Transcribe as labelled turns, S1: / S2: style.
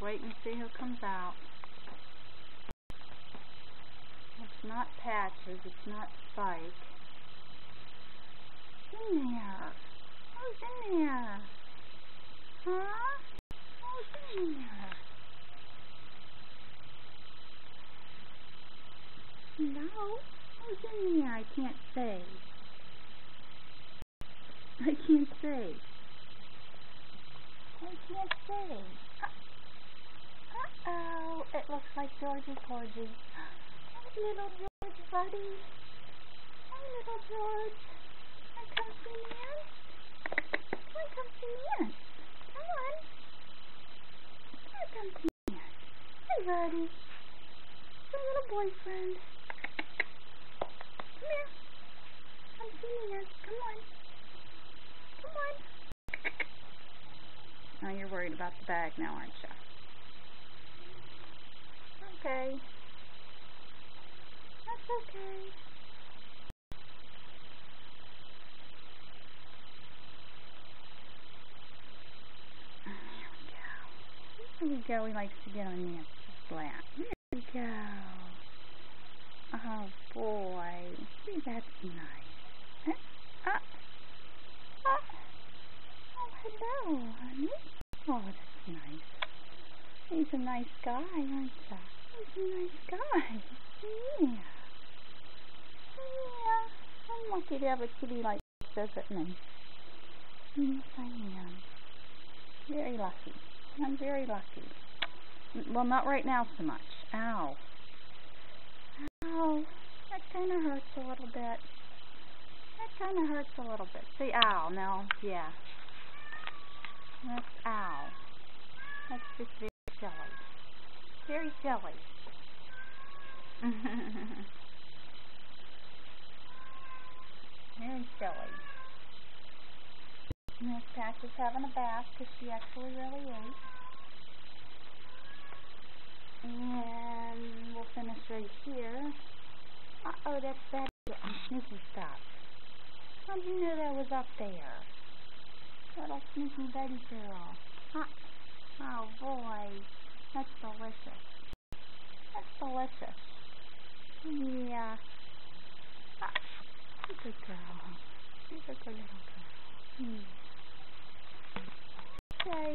S1: wait and see who comes out. It's not Patches, it's not Spike. Who's in there? Who's in there? Huh? Who's in there? No? Who's in there? I can't say. I can't say. I can't say. Uh-oh. It looks like Georgie Porgy. Hi, little George, buddy. Hi, little George. Come see Nan. Come see Nan. Come on. Come see Nan. Hi, buddy. Your little boyfriend. Come here. Come see Nan. Come on. Come on. Oh, you're worried about the bag now, aren't you? Okay. That's okay. Here we go. He likes to get on Nancy's lap. Here we go. Oh, boy. See, that's nice. Oh, hello, honey. Oh, that's nice. He's a nice guy, aren't you? He's a nice guy. Yeah. Yeah. I'm lucky to have a kitty like this at me. Yes, I am. Very lucky. I'm very lucky. Well, not right now so much. Ow. Ow. That kind of hurts a little bit. That kind of hurts a little bit. Say ow. Now, yeah. That's ow. That's just very silly. Very silly. Very silly. Miss Patch is having a bath because she actually really is. And we'll finish right here. Uh-oh, that's Betty getting sneaky stuff. How did you know that was up there? Little sneaky Betty girl. Huh. Oh, boy. That's delicious. That's delicious. Yeah. She's a good girl. She's a good little girl. Okay.